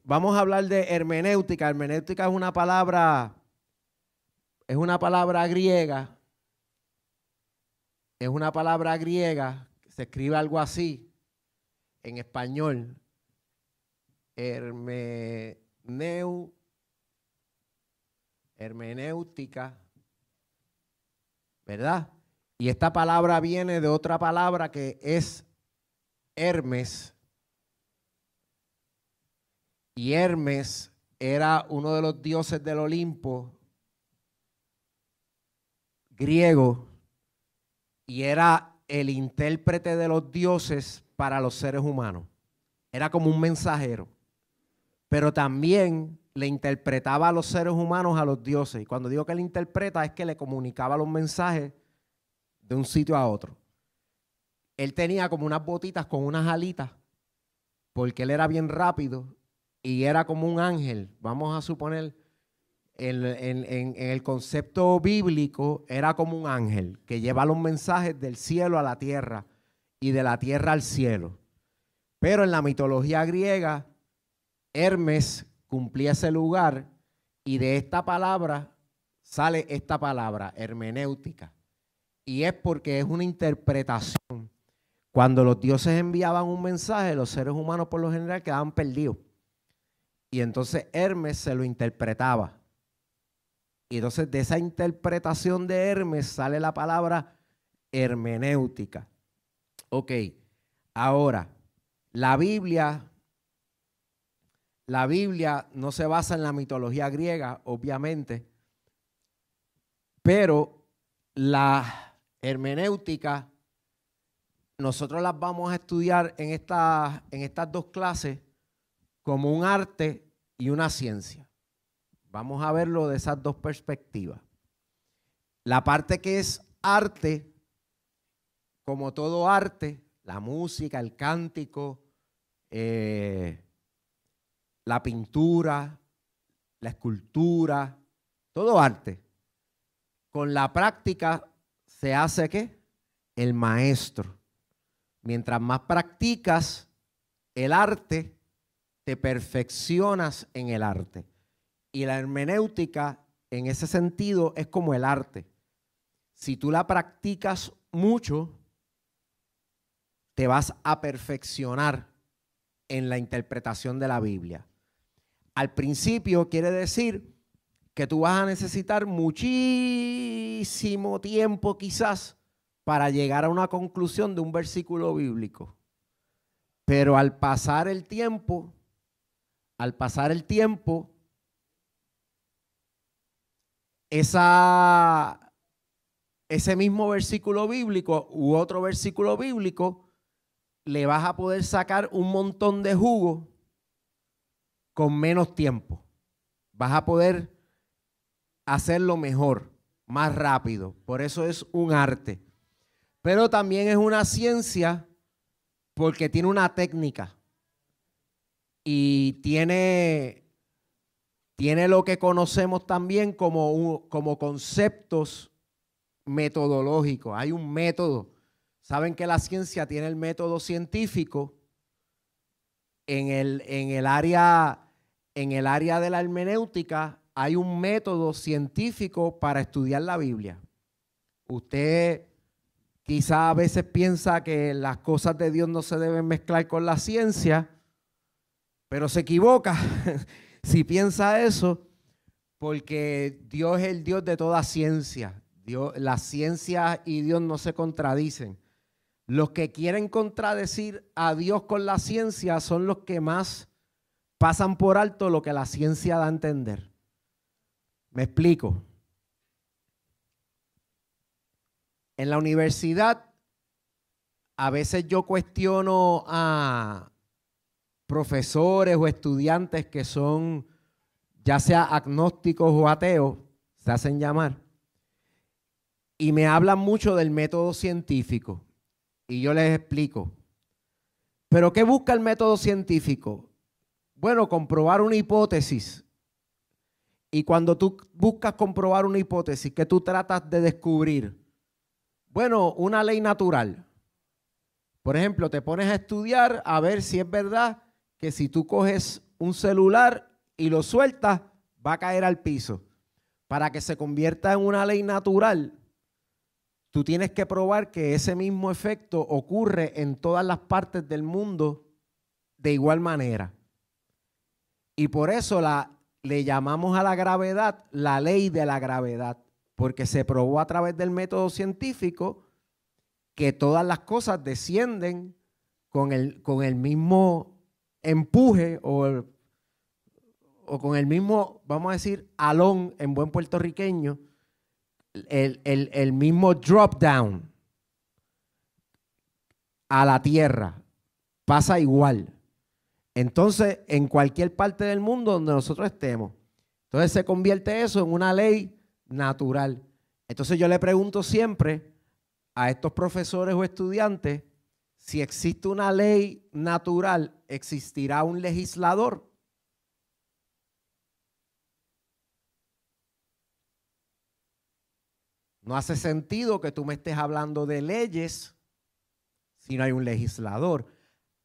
Vamos a hablar de hermenéutica. Hermenéutica es una palabra griega. Es una palabra griega, se escribe algo así en español. Hermenéutica, ¿verdad? Y esta palabra viene de otra palabra que es Hermes. Y Hermes era uno de los dioses del Olimpo griego y era el intérprete de los dioses para los seres humanos. Era como un mensajero, pero también le interpretaba a los seres humanos a los dioses. Y cuando digo que le interpreta es que le comunicaba los mensajes de un sitio a otro. Él tenía como unas botitas con unas alitas, porque él era bien rápido y era como un ángel. Vamos a suponer, en el concepto bíblico, era como un ángel que lleva los mensajes del cielo a la tierra y de la tierra al cielo. Pero en la mitología griega, Hermes cumplía ese lugar y de esta palabra sale esta palabra, hermenéutica. Y es porque es una interpretación. Cuando los dioses enviaban un mensaje, los seres humanos por lo general quedaban perdidos. Y entonces Hermes se lo interpretaba. Y entonces de esa interpretación de Hermes sale la palabra hermenéutica. Ok, ahora, la Biblia no se basa en la mitología griega, obviamente, pero la hermenéutica nosotros las vamos a estudiar en estas dos clases como un arte y una ciencia. Vamos a verlo de esas dos perspectivas. La parte que es arte, como todo arte, la música, el cántico, la pintura, la escultura, todo arte. Con la práctica se hace ¿qué? El maestro. Mientras más practicas el arte, te perfeccionas en el arte. Y la hermenéutica, en ese sentido, es como el arte. Si tú la practicas mucho, te vas a perfeccionar en la interpretación de la Biblia. Al principio quiere decir que tú vas a necesitar muchísimo tiempo quizás para llegar a una conclusión de un versículo bíblico. Pero al pasar el tiempo, ese mismo versículo bíblico u otro versículo bíblico, le vas a poder sacar un montón de jugo con menos tiempo. Vas a poder hacerlo mejor, más rápido. Por eso es un arte. Pero también es una ciencia porque tiene una técnica y tiene lo que conocemos también como conceptos metodológicos. Hay un método. Saben que la ciencia tiene el método científico. En el área de la hermenéutica hay un método científico para estudiar la Biblia. Usted quizá a veces piensa que las cosas de Dios no se deben mezclar con la ciencia, pero se equivoca si piensa eso, porque Dios es el Dios de toda ciencia. La ciencia y Dios no se contradicen. Los que quieren contradecir a Dios con la ciencia son los que más pasan por alto lo que la ciencia da a entender. ¿Me explico? En la universidad, a veces yo cuestiono a profesores o estudiantes que son ya sea agnósticos o ateos, se hacen llamar, y me hablan mucho del método científico. Y yo les explico. ¿Pero qué busca el método científico? Bueno, comprobar una hipótesis. Y cuando tú buscas comprobar una hipótesis, ¿qué tú tratas de descubrir? Bueno, una ley natural. Por ejemplo, te pones a estudiar a ver si es verdad que si tú coges un celular y lo sueltas, va a caer al piso. Para que se convierta en una ley natural, tú tienes que probar que ese mismo efecto ocurre en todas las partes del mundo de igual manera. Y por eso le llamamos a la gravedad la ley de la gravedad, porque se probó a través del método científico que todas las cosas descienden con el mismo empuje o con el mismo, vamos a decir, alón en buen puertorriqueño, el mismo drop down a la tierra. Pasa igual. Entonces, en cualquier parte del mundo donde nosotros estemos, entonces se convierte eso en una ley natural. Entonces yo le pregunto siempre a estos profesores o estudiantes, si existe una ley natural, ¿existirá un legislador? No hace sentido que tú me estés hablando de leyes si no hay un legislador.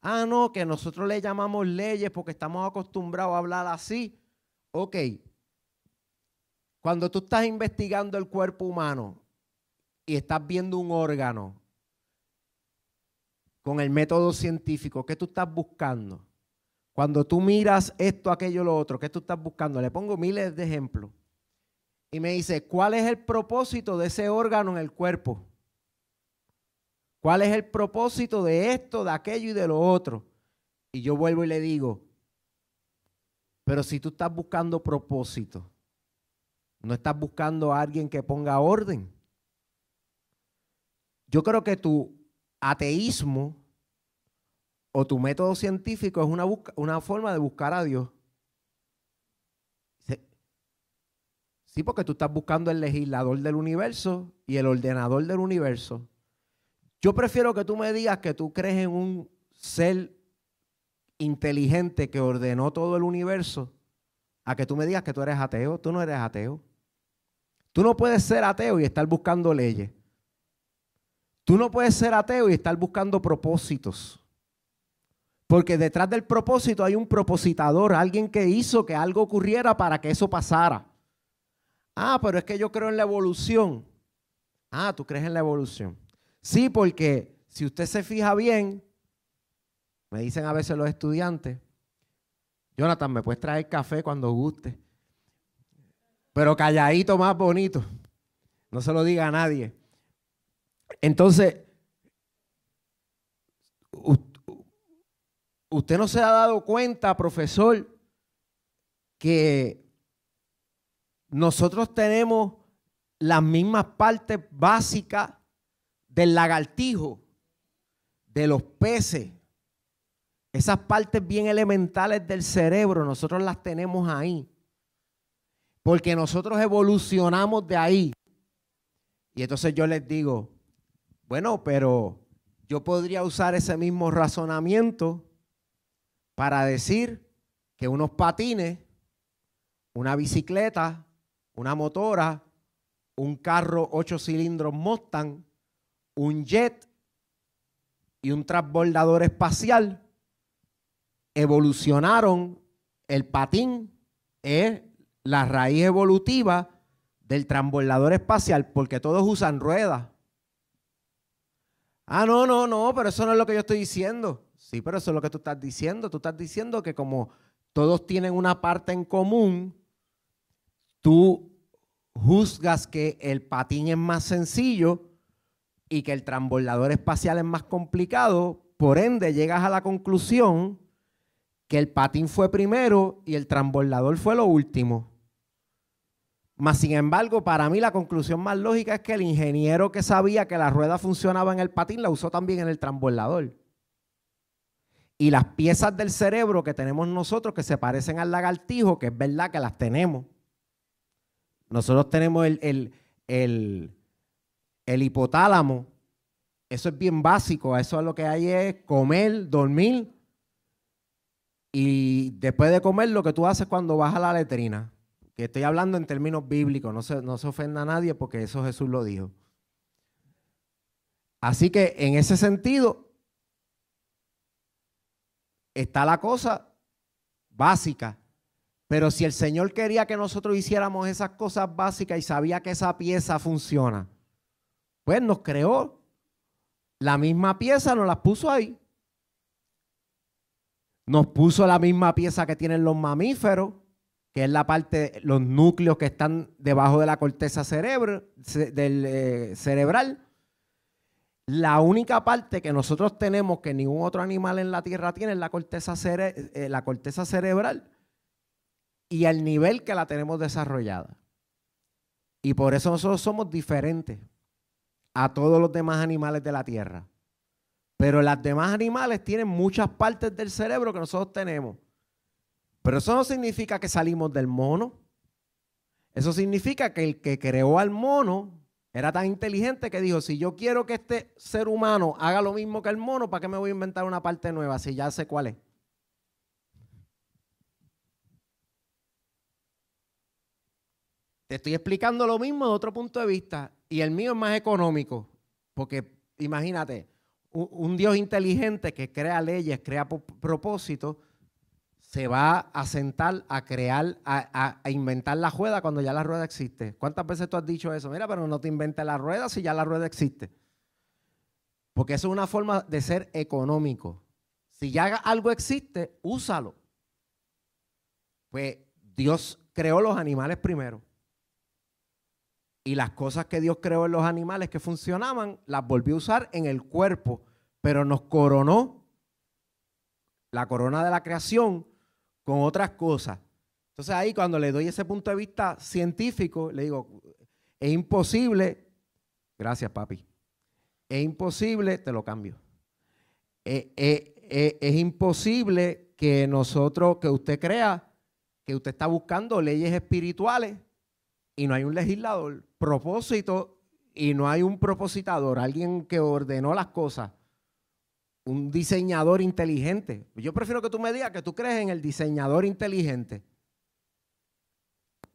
Ah, no, que nosotros le llamamos leyes porque estamos acostumbrados a hablar así. Ok. Cuando tú estás investigando el cuerpo humano y estás viendo un órgano con el método científico, ¿qué tú estás buscando? Cuando tú miras esto, aquello, lo otro, ¿qué tú estás buscando? Le pongo miles de ejemplos. Y me dice, ¿cuál es el propósito de ese órgano en el cuerpo? ¿Cuál es el propósito de esto, de aquello y de lo otro? Y yo vuelvo y le digo, pero si tú estás buscando propósito, no estás buscando a alguien que ponga orden. Yo creo que tu ateísmo o tu método científico es una forma de buscar a Dios. Sí, porque tú estás buscando el legislador del universo y el ordenador del universo. Yo prefiero que tú me digas que tú crees en un ser inteligente que ordenó todo el universo a que tú me digas que tú eres ateo. Tú no eres ateo. Tú no puedes ser ateo y estar buscando leyes. Tú no puedes ser ateo y estar buscando propósitos. Porque detrás del propósito hay un propositador, alguien que hizo que algo ocurriera para que eso pasara. Ah, pero es que yo creo en la evolución. Ah, tú crees en la evolución. Sí, porque si usted se fija bien, me dicen a veces los estudiantes, Jonathan, ¿me puedes traer café cuando guste? Pero calladito, más bonito. No se lo diga a nadie. Entonces, usted no se ha dado cuenta, profesor, que nosotros tenemos las mismas partes básicas del lagartijo, de los peces. Esas partes bien elementales del cerebro, nosotros las tenemos ahí. Porque nosotros evolucionamos de ahí. Y entonces yo les digo, bueno, pero yo podría usar ese mismo razonamiento para decir que unos patines, una bicicleta, una motora, un carro 8 cilindros Mustang, un jet y un transbordador espacial evolucionaron. El patín es la raíz evolutiva del transbordador espacial porque todos usan ruedas. Ah, no, pero eso no es lo que yo estoy diciendo. Sí, pero eso es lo que tú estás diciendo. Tú estás diciendo que como todos tienen una parte en común, tú juzgas que el patín es más sencillo y que el transbordador espacial es más complicado. Por ende, llegas a la conclusión que el patín fue primero y el transbordador fue lo último. Mas, sin embargo, para mí la conclusión más lógica es que el ingeniero que sabía que la rueda funcionaba en el patín la usó también en el transbordador. Y las piezas del cerebro que tenemos nosotros que se parecen al lagartijo, que es verdad que las tenemos. Nosotros tenemos el hipotálamo. Eso es bien básico. Eso es lo que hay es comer, dormir. Y después de comer lo que tú haces cuando vas a la letrina. Que estoy hablando en términos bíblicos. No se ofenda a nadie porque eso Jesús lo dijo. Así que en ese sentido, está la cosa básica. Pero si el Señor quería que nosotros hiciéramos esas cosas básicas y sabía que esa pieza funciona, pues nos creó la misma pieza, nos la puso ahí. Nos puso la misma pieza que tienen los mamíferos, que es la parte, los núcleos que están debajo de la corteza cerebral. La única parte que nosotros tenemos que ningún otro animal en la Tierra tiene es la corteza cerebral y el nivel que la tenemos desarrollada. Y por eso nosotros somos diferentes a todos los demás animales de la Tierra. Pero los demás animales tienen muchas partes del cerebro que nosotros tenemos. Pero eso no significa que salimos del mono. Eso significa que el que creó al mono era tan inteligente que dijo, si yo quiero que este ser humano haga lo mismo que el mono, ¿para qué me voy a inventar una parte nueva si ya sé cuál es? Te estoy explicando lo mismo de otro punto de vista y el mío es más económico, porque imagínate, un Dios inteligente que crea leyes, crea propósitos, se va a sentar a crear, a inventar la rueda cuando ya la rueda existe. ¿Cuántas veces tú has dicho eso? Mira, pero no te inventes la rueda si ya la rueda existe. Porque eso es una forma de ser económico. Si ya algo existe, úsalo. Pues Dios creó los animales primero. Y las cosas que Dios creó en los animales que funcionaban, las volvió a usar en el cuerpo, pero nos coronó la corona de la creación con otras cosas. Entonces ahí cuando le doy ese punto de vista científico, le digo, es imposible, gracias papi, es imposible, te lo cambio, es imposible que nosotros, que usted crea que usted está buscando leyes espirituales y no hay un legislador, propósito y no hay un propositador, alguien que ordenó las cosas. Un diseñador inteligente. Yo prefiero que tú me digas que tú crees en el diseñador inteligente.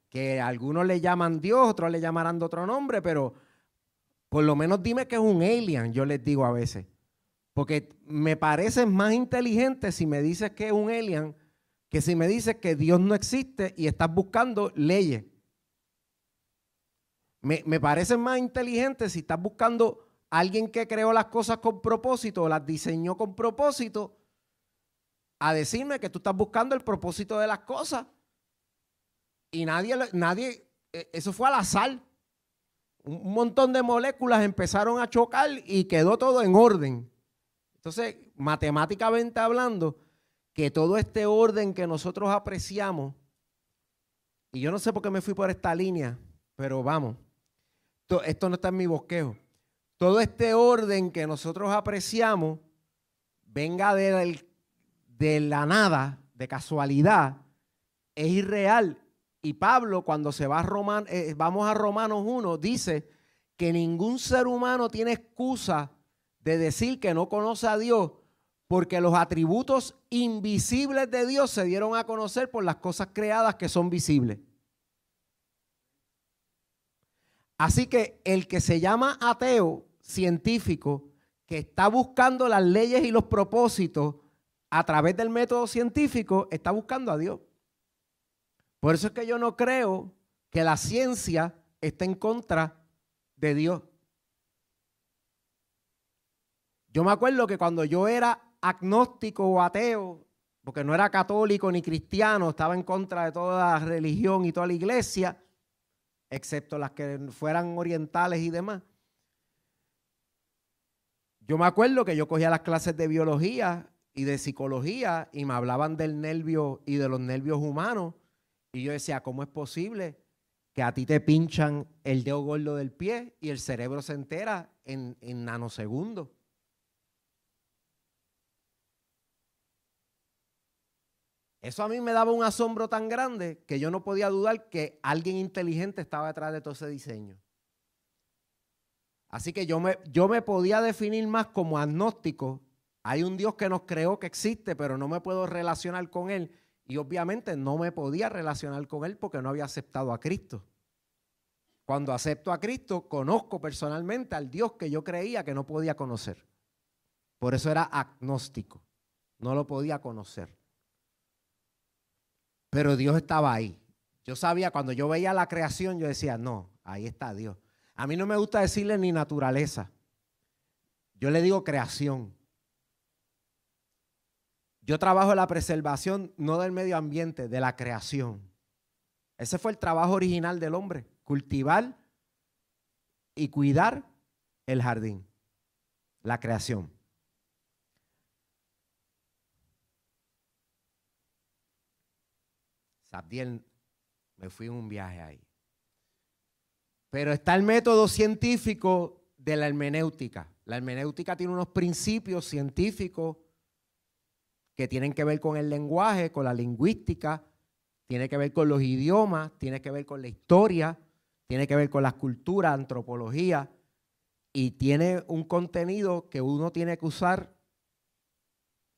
Que algunos le llaman Dios, otros le llamarán de otro nombre, pero por lo menos dime que es un alien, yo les digo a veces. Porque me pareces más inteligente si me dices que es un alien que si me dices que Dios no existe y estás buscando leyes. Me pareces más inteligente si estás buscando alguien que creó las cosas con propósito o las diseñó con propósito, a decirme que tú estás buscando el propósito de las cosas. Y nadie, eso fue al azar. Un montón de moléculas empezaron a chocar y quedó todo en orden. Entonces, matemáticamente hablando, que todo este orden que nosotros apreciamos, y yo no sé por qué me fui por esta línea, pero vamos, esto no está en mi bosquejo. Todo este orden que nosotros apreciamos venga de la nada, de casualidad, es irreal. Y Pablo, cuando se va vamos a Romanos 1, dice que ningún ser humano tiene excusa de decir que no conoce a Dios, porque los atributos invisibles de Dios se dieron a conocer por las cosas creadas que son visibles. Así que el que se llama ateo científico, que está buscando las leyes y los propósitos a través del método científico, está buscando a Dios. Por eso es que yo no creo que la ciencia esté en contra de Dios. Yo me acuerdo que cuando yo era agnóstico o ateo, porque no era católico ni cristiano, estaba en contra de toda la religión y toda la iglesia, excepto las que fueran orientales y demás. Yo me acuerdo que yo cogía las clases de biología y de psicología y me hablaban del nervio y de los nervios humanos. Y yo decía, ¿cómo es posible que a ti te pinchan el dedo gordo del pie y el cerebro se entera en nanosegundos? Eso a mí me daba un asombro tan grande que yo no podía dudar que alguien inteligente estaba detrás de todo ese diseño. Así que yo me podía definir más como agnóstico. Hay un Dios que nos creó, que existe, pero no me puedo relacionar con Él. Y obviamente no me podía relacionar con Él porque no había aceptado a Cristo. Cuando acepto a Cristo, conozco personalmente al Dios que yo creía que no podía conocer. Por eso era agnóstico. no lo podía conocer. Pero Dios estaba ahí. Yo sabía, cuando yo veía la creación, yo decía, no, ahí está Dios. A mí no me gusta decirle ni naturaleza. Yo le digo creación. Yo trabajo en la preservación, no del medio ambiente, de la creación. Ese fue el trabajo original del hombre, cultivar y cuidar el jardín, la creación. Sabdiel, me fui en un viaje ahí. Pero está el método científico de la hermenéutica. La hermenéutica tiene unos principios científicos que tienen que ver con el lenguaje, con la lingüística, tiene que ver con los idiomas, tiene que ver con la historia, tiene que ver con las culturas, antropología, y tiene un contenido que uno tiene que usar,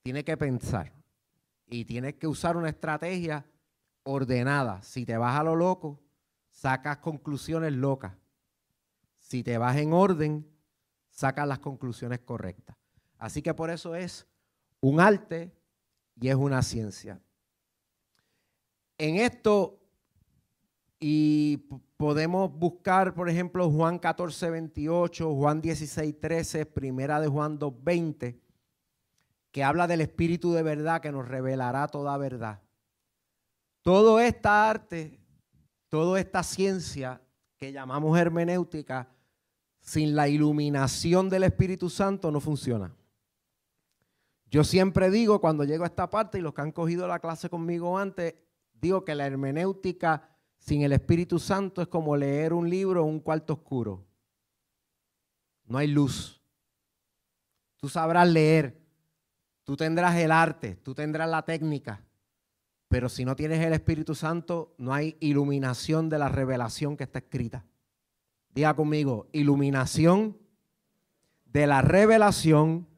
tiene que pensar, y tiene que usar una estrategia ordenada. Si te vas a lo loco, sacas conclusiones locas. Si te vas en orden, sacas las conclusiones correctas. Así que por eso es un arte y es una ciencia. En esto, y podemos buscar, por ejemplo, Juan 14:28, Juan 16:13, Primera de Juan 2:20, que habla del Espíritu de verdad que nos revelará toda verdad. Toda esta arte, toda esta ciencia que llamamos hermenéutica, sin la iluminación del Espíritu Santo no funciona. Yo siempre digo, cuando llego a esta parte, y los que han cogido la clase conmigo antes, digo que la hermenéutica sin el Espíritu Santo es como leer un libro en un cuarto oscuro. No hay luz. Tú sabrás leer, tú tendrás el arte, tú tendrás la técnica, pero si no tienes el Espíritu Santo, no hay iluminación de la revelación que está escrita. Diga conmigo, iluminación de la revelación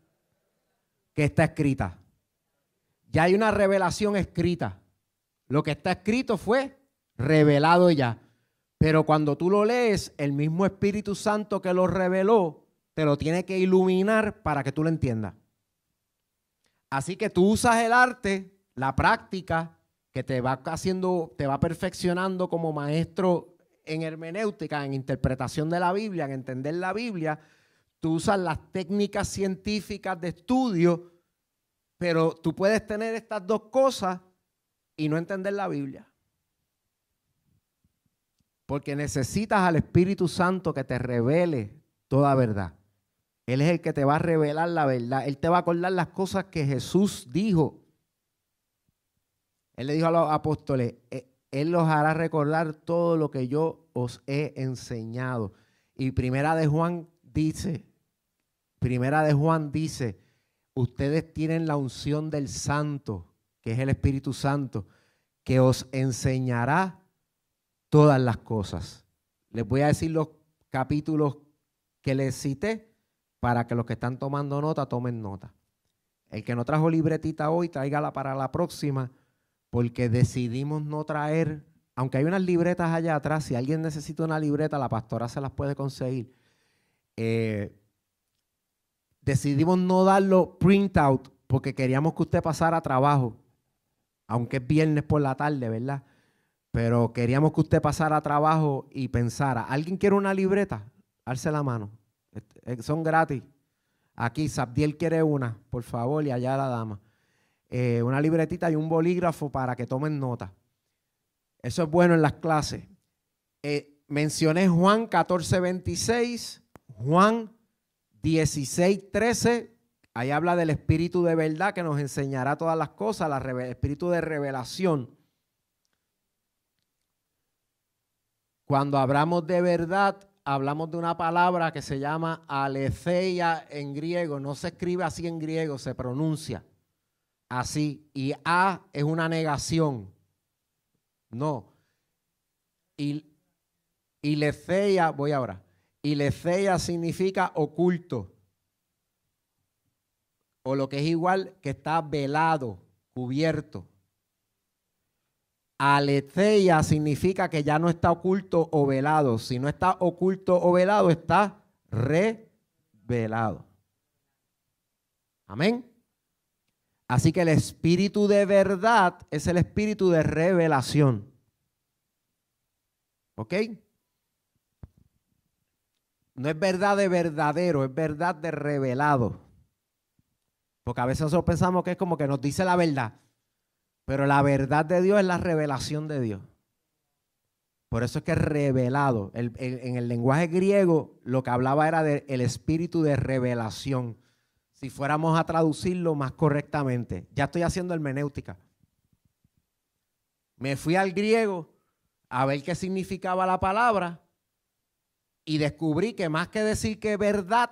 que está escrita. Ya hay una revelación escrita. Lo que está escrito fue revelado ya. Pero cuando tú lo lees, el mismo Espíritu Santo que lo reveló, te lo tiene que iluminar para que tú lo entiendas. Así que tú usas el arte, la práctica, que te va haciendo, te va perfeccionando como maestro en hermenéutica, en interpretación de la Biblia, en entender la Biblia. Tú usas las técnicas científicas de estudio, pero tú puedes tener estas dos cosas y no entender la Biblia. Porque necesitas al Espíritu Santo que te revele toda verdad. Él es el que te va a revelar la verdad. Él te va a acordar las cosas que Jesús dijo. Él le dijo a los apóstoles, Él los hará recordar todo lo que yo os he enseñado. Y Primera de Juan dice, ustedes tienen la unción del Santo, que es el Espíritu Santo, que os enseñará todas las cosas. Les voy a decir los capítulos que les cité para que los que están tomando nota, tomen nota. El que no trajo libretita hoy, tráigala para la próxima, porque decidimos no traer, aunque hay unas libretas allá atrás, si alguien necesita una libreta, la pastora se las puede conseguir. Decidimos no darlo print out porque queríamos que usted pasara a trabajo, aunque es viernes por la tarde, ¿verdad? Pero queríamos que usted pasara a trabajo y pensara, ¿alguien quiere una libreta? Alce la mano. Son gratis. Aquí, Sabdiel quiere una, por favor, y allá la dama. Una libretita y un bolígrafo para que tomen nota. Eso es bueno en las clases. Mencioné Juan 14:26, Juan 16:13. Ahí habla del Espíritu de verdad que nos enseñará todas las cosas, el Espíritu de revelación. Cuando hablamos de verdad, hablamos de una palabra que se llama aletheia en griego. No se escribe así en griego, se pronuncia así. Y a es una negación. No. Y letheia, voy ahora. Y letheia significa oculto. O lo que es igual, que está velado, cubierto. Aletheia significa que ya no está oculto o velado. Si no está oculto o velado, está revelado. Amén. Así que el espíritu de verdad es el espíritu de revelación. ¿Ok? No es verdad de verdadero, es verdad de revelado. Porque a veces nosotros pensamos que es como que nos dice la verdad. Pero la verdad de Dios es la revelación de Dios. Por eso es que es revelado. En el lenguaje griego lo que hablaba era del espíritu de revelación. Si fuéramos a traducirlo más correctamente. Ya estoy haciendo hermenéutica. Me fui al griego a ver qué significaba la palabra y descubrí que más que decir que verdad,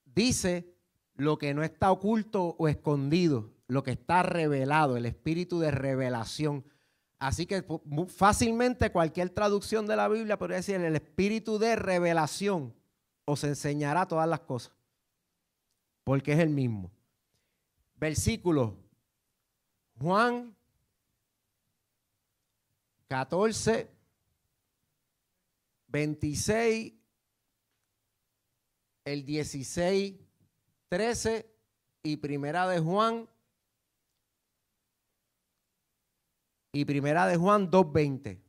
dice lo que no está oculto o escondido, lo que está revelado, el espíritu de revelación. Así que fácilmente cualquier traducción de la Biblia podría decir el espíritu de revelación os enseñará todas las cosas, porque es el mismo. Versículo Juan 14, 26, el 16, 13 y Primera de Juan 2:20.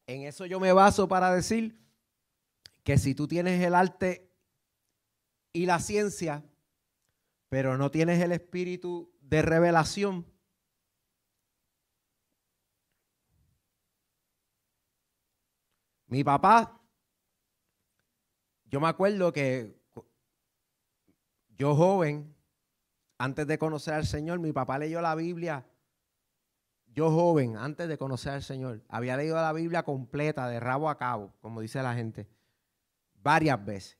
En eso yo me baso para decir que si tú tienes el arte y la ciencia, pero no tienes el espíritu de revelación, mi papá, yo me acuerdo que yo joven, antes de conocer al Señor, mi papá leyó la Biblia. Yo joven, antes de conocer al Señor, había leído la Biblia completa, de rabo a cabo, como dice la gente, varias veces.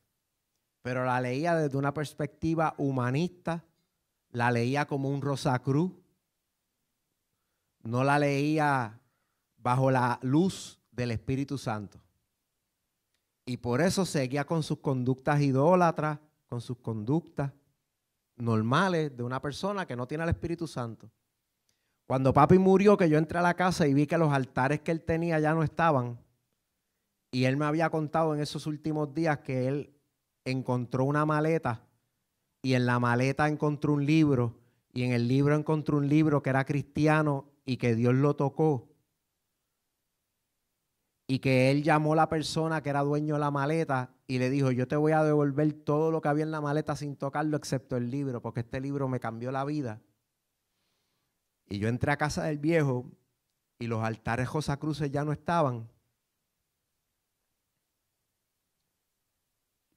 Pero la leía desde una perspectiva humanista, la leía como un Rosacruz, no la leía bajo la luz del Espíritu Santo. Y por eso seguía con sus conductas idólatras, con sus conductas normales de una persona que no tiene el Espíritu Santo. Cuando papi murió, que yo entré a la casa y vi que los altares que él tenía ya no estaban, y él me había contado en esos últimos días que él encontró una maleta y en la maleta encontró un libro y en el libro encontró un libro que era cristiano y que Dios lo tocó y que él llamó a la persona que era dueño de la maleta y le dijo: yo te voy a devolver todo lo que había en la maleta sin tocarlo excepto el libro, porque este libro me cambió la vida. Y yo entré a casa del viejo y los altares Rosacruces ya no estaban.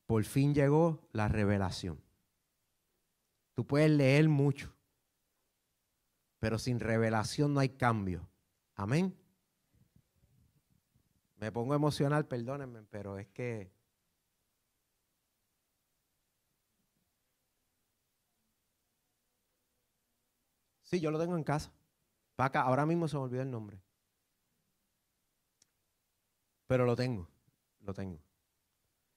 Por fin llegó la revelación. Tú puedes leer mucho, pero sin revelación no hay cambio. Amén. Me pongo emocional, perdónenme, pero es que sí, yo lo tengo en casa. Para acá, ahora mismo se me olvidó el nombre. Pero lo tengo, lo tengo.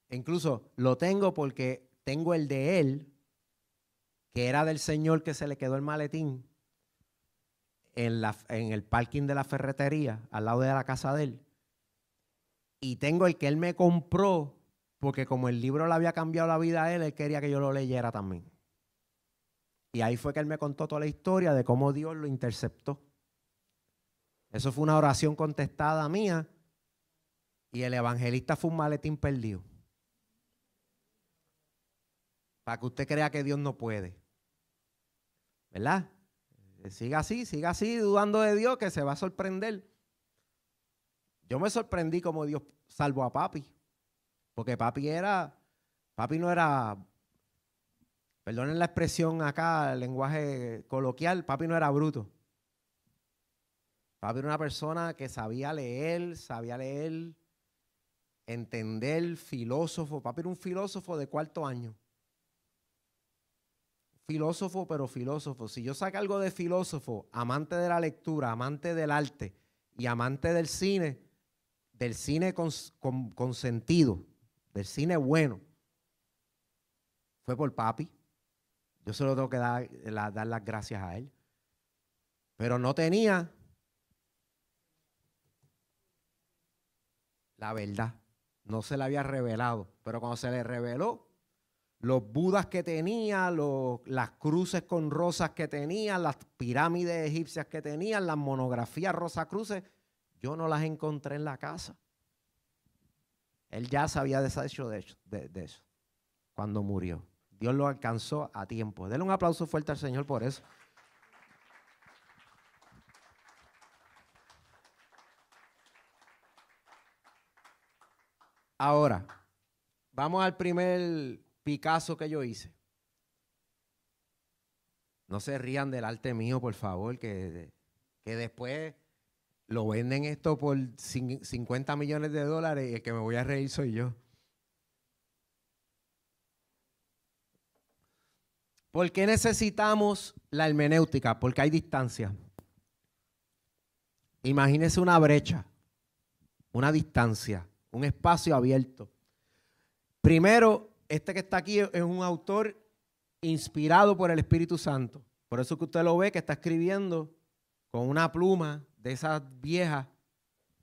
E incluso lo tengo porque tengo el de él, que era del señor que se le quedó el maletín en el parking de la ferretería, al lado de la casa de él. Y tengo el que él me compró, porque como el libro le había cambiado la vida a él quería que yo lo leyera también. Y ahí fue que él me contó toda la historia de cómo Dios lo interceptó. Eso fue una oración contestada mía y el evangelista fue un maletín perdido. Para que usted crea que Dios no puede. ¿Verdad? Siga así, dudando de Dios, que se va a sorprender. Yo me sorprendí como Dios salvó a papi. Porque papi no era, perdonen la expresión acá, el lenguaje coloquial, papi no era bruto. Papi era una persona que sabía leer, entender, filósofo. Papi era un filósofo de cuarto año. Filósofo, pero filósofo. Si yo saco algo de filósofo, amante de la lectura, amante del arte y amante del cine con sentido, del cine bueno, fue por papi. Yo solo tengo que dar las gracias a él. Pero no tenía la verdad. No se le había revelado. Pero cuando se le reveló, los budas que tenía, las cruces con rosas que tenía, las pirámides egipcias que tenían, las monografías rosacruces, yo no las encontré en la casa. Él ya se había deshecho de eso cuando murió. Dios lo alcanzó a tiempo. Denle un aplauso fuerte al Señor por eso. Ahora, vamos al primer Picasso que yo hice. No se rían del arte mío, por favor, que después lo venden esto por 50 millones de dólares y el que me voy a reír soy yo. ¿Por qué necesitamos la hermenéutica? Porque hay distancia. Imagínese una brecha, una distancia, un espacio abierto. Primero, este que está aquí es un autor inspirado por el Espíritu Santo. Por eso que usted lo ve que está escribiendo con una pluma de esas viejas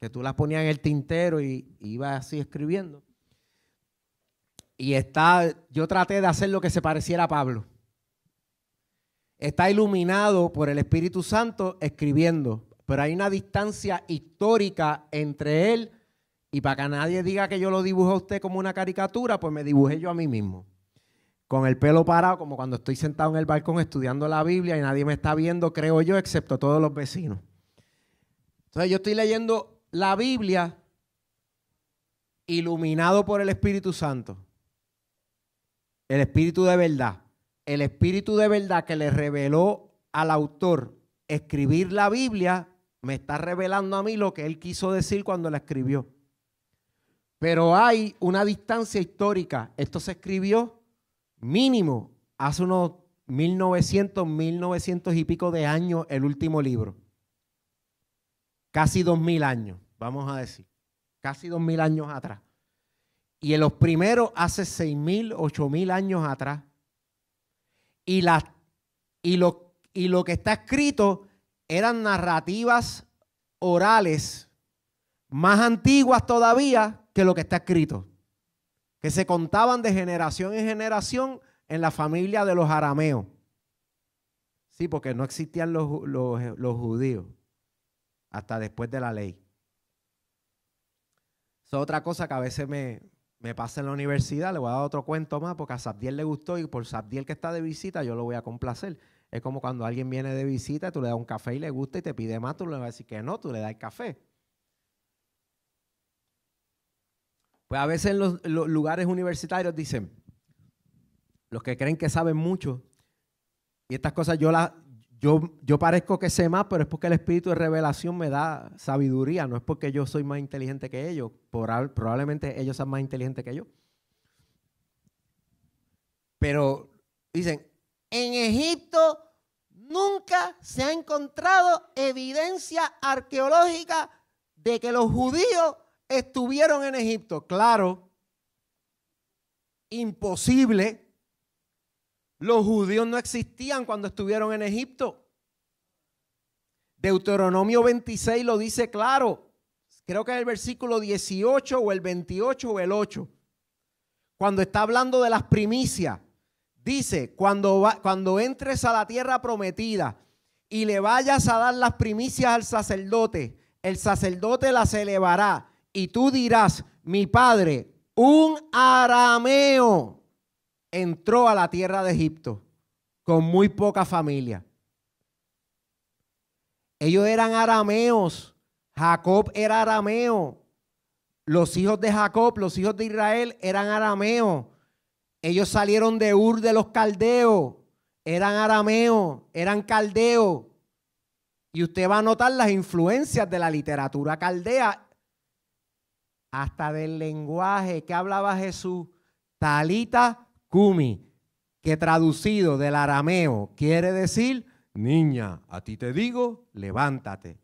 que tú las ponías en el tintero y iba así escribiendo. Y yo traté de hacer lo que se pareciera a Pablo. Está iluminado por el Espíritu Santo escribiendo, pero hay una distancia histórica entre él y para que nadie diga que yo lo dibujé a usted como una caricatura, pues me dibujé yo a mí mismo. Con el pelo parado, como cuando estoy sentado en el balcón estudiando la Biblia y nadie me está viendo, creo yo, excepto todos los vecinos. Entonces yo estoy leyendo la Biblia iluminado por el Espíritu Santo. El Espíritu de verdad. El Espíritu de verdad que le reveló al autor escribir la Biblia me está revelando a mí lo que él quiso decir cuando la escribió. Pero hay una distancia histórica. Esto se escribió mínimo hace unos 1900 y pico de años el último libro. Casi 2000 años, vamos a decir. Casi 2000 años atrás. Y en los primeros hace 6000, 8000 años atrás. Y lo que está escrito eran narrativas orales más antiguas todavía que lo que está escrito, que se contaban de generación en generación en la familia de los arameos. Sí, porque no existían los judíos hasta después de la ley. Eso es otra cosa que a veces me pasa en la universidad. Le voy a dar otro cuento más porque a Sabdiel le gustó y por Sabdiel que está de visita yo lo voy a complacer. Es como cuando alguien viene de visita, tú le das un café y le gusta y te pide más, tú le vas a decir que no, tú le das el café. Pues a veces en los lugares universitarios dicen, los que creen que saben mucho, y estas cosas yo parezco que sé más, pero es porque el espíritu de revelación me da sabiduría, no es porque yo soy más inteligente que ellos, probablemente ellos son más inteligentes que yo. Pero dicen, en Egipto nunca se ha encontrado evidencia arqueológica de que los judíos estuvieron en Egipto. Claro, imposible. Los judíos no existían cuando estuvieron en Egipto. Deuteronomio 26 lo dice claro. Creo que es el versículo 18 o el 28 o el 8. Cuando está hablando de las primicias. Dice, cuando entres a la tierra prometida y le vayas a dar las primicias al sacerdote, el sacerdote las elevará y tú dirás, mi padre, un arameo, entró a la tierra de Egipto con muy poca familia. Ellos eran arameos. Jacob era arameo. Los hijos de Jacob, los hijos de Israel eran arameos. Ellos salieron de Ur de los caldeos. Eran arameos, eran caldeos. Y usted va a notar las influencias de la literatura caldea, hasta del lenguaje que hablaba Jesús. Talita Cumi, que traducido del arameo quiere decir, niña, a ti te digo, levántate.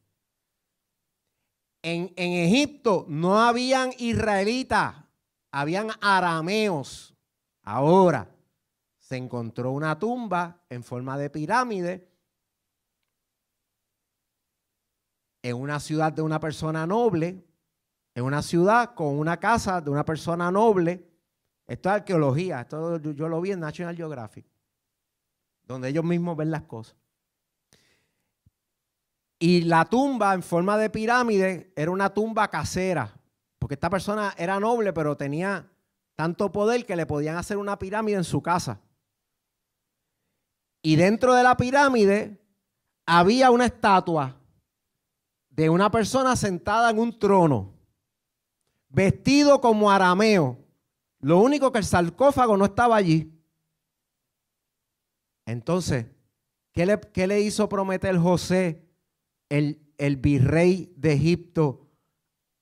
En Egipto no habían israelitas, habían arameos. Ahora se encontró una tumba en forma de pirámide en una ciudad de una persona noble, en una ciudad con una casa de una persona noble. Esto es arqueología, esto yo lo vi en National Geographic, donde ellos mismos ven las cosas. Y la tumba en forma de pirámide era una tumba casera, porque esta persona era noble, pero tenía tanto poder que le podían hacer una pirámide en su casa. Y dentro de la pirámide había una estatua de una persona sentada en un trono, vestido como arameo. Lo único que el sarcófago no estaba allí. Entonces, ¿qué le hizo prometer José, el virrey de Egipto,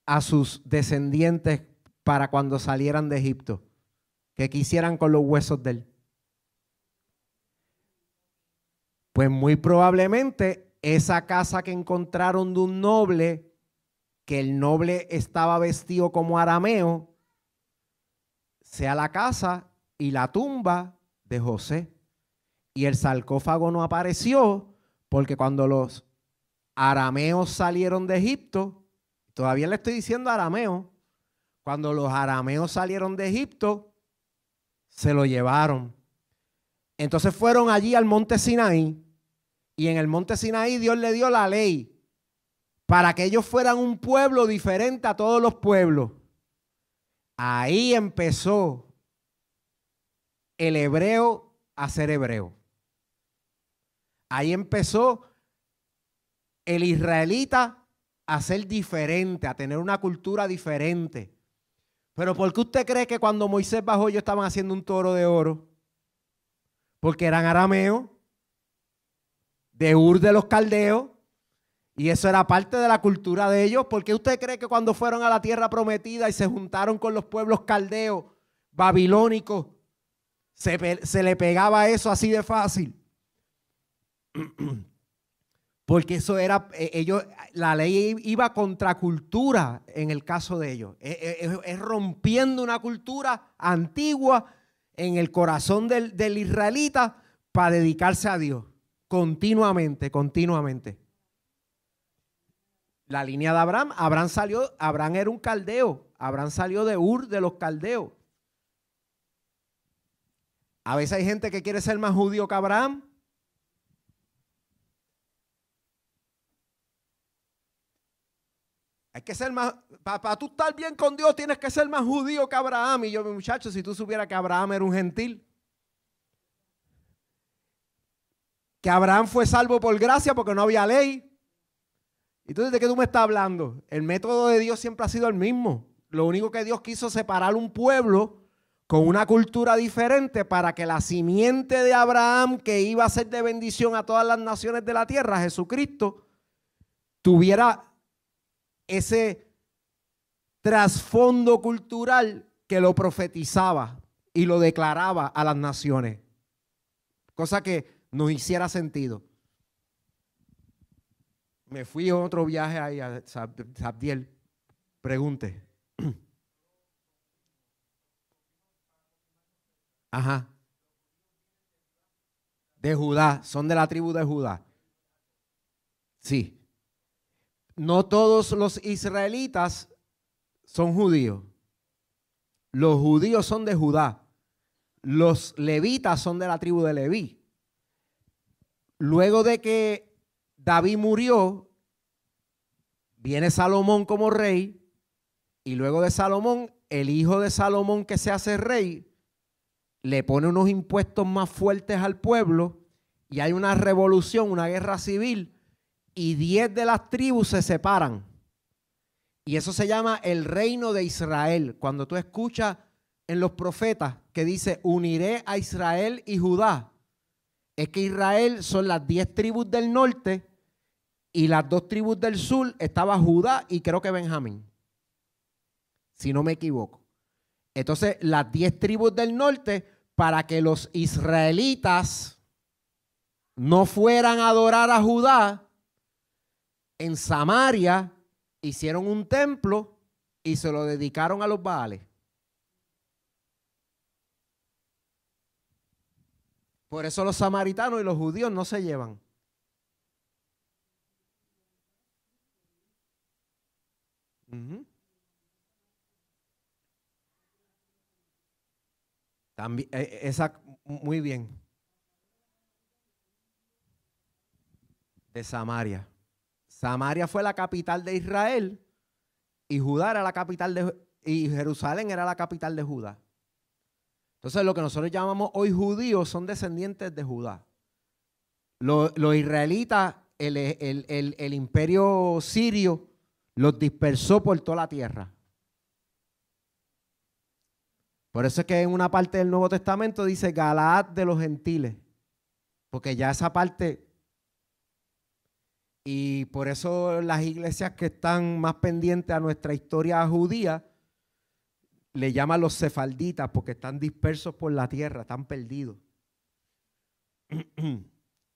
a sus descendientes para cuando salieran de Egipto? ¿Qué quisieran con los huesos de él? Pues muy probablemente esa casa que encontraron de un noble, que el noble estaba vestido como arameo, sea la casa y la tumba de José. Y el sarcófago no apareció porque cuando los arameos salieron de Egipto, todavía le estoy diciendo arameo, cuando los arameos salieron de Egipto, se lo llevaron. Entonces fueron allí al monte Sinaí, y en el monte Sinaí Dios le dio la ley para que ellos fueran un pueblo diferente a todos los pueblos. Ahí empezó el hebreo a ser hebreo. Ahí empezó el israelita a ser diferente, a tener una cultura diferente. Pero ¿por qué usted cree que cuando Moisés bajó ellos estaban haciendo un toro de oro? Porque eran arameos, de Ur de los Caldeos, y eso era parte de la cultura de ellos. ¿Por qué usted cree que cuando fueron a la tierra prometida y se juntaron con los pueblos caldeos, babilónicos, se le pegaba eso así de fácil? Porque eso era, la ley iba contra cultura en el caso de ellos. Es rompiendo una cultura antigua en el corazón del israelita para dedicarse a Dios. Continuamente. La línea de Abraham, Abraham era un caldeo. Abraham salió de Ur de los caldeos. A veces hay gente que quiere ser más judío que Abraham. Hay que ser más, para tú estar bien con Dios tienes que ser más judío que Abraham. Y yo, muchacho, si tú supieras que Abraham era un gentil, que Abraham fue salvo por gracia porque no había ley. Entonces, ¿de qué tú me estás hablando? El método de Dios siempre ha sido el mismo. Lo único que Dios quiso separar un pueblo con una cultura diferente para que la simiente de Abraham, que iba a ser de bendición a todas las naciones de la tierra, Jesucristo, tuviera ese trasfondo cultural que lo profetizaba y lo declaraba a las naciones. Cosa que nos hiciera sentido. Me fui a otro viaje ahí a Sabdiel. Pregunte. Ajá. De Judá, son de la tribu de Judá. Sí. No todos los israelitas son judíos. Los judíos son de Judá. Los levitas son de la tribu de Leví. Luego de que David murió, viene Salomón como rey, y luego de Salomón, el hijo de Salomón que se hace rey, le pone unos impuestos más fuertes al pueblo, y hay una revolución, una guerra civil, y 10 de las tribus se separan. Y eso se llama el reino de Israel. Cuando tú escuchas en los profetas que dice, uniré a Israel y Judá, es que Israel son las 10 tribus del norte y las 2 tribus del sur estaba Judá y creo que Benjamín, si no me equivoco. Entonces, las 10 tribus del norte, para que los israelitas no fueran a adorar a Judá, en Samaria hicieron un templo y se lo dedicaron a los Baales. Por eso los samaritanos y los judíos no se llevan. También, muy bien. De Samaria. Samaria fue la capital de Israel y Judá era la capital y Jerusalén era la capital de Judá. Entonces lo que nosotros llamamos hoy judíos son descendientes de Judá. Los israelitas, el imperio sirio los dispersó por toda la tierra. Por eso es que en una parte del Nuevo Testamento dice Galaad de los gentiles, porque ya esa parte, y por eso las iglesias que están más pendientes a nuestra historia judía, le llaman los sefalditas, porque están dispersos por la tierra, están perdidos.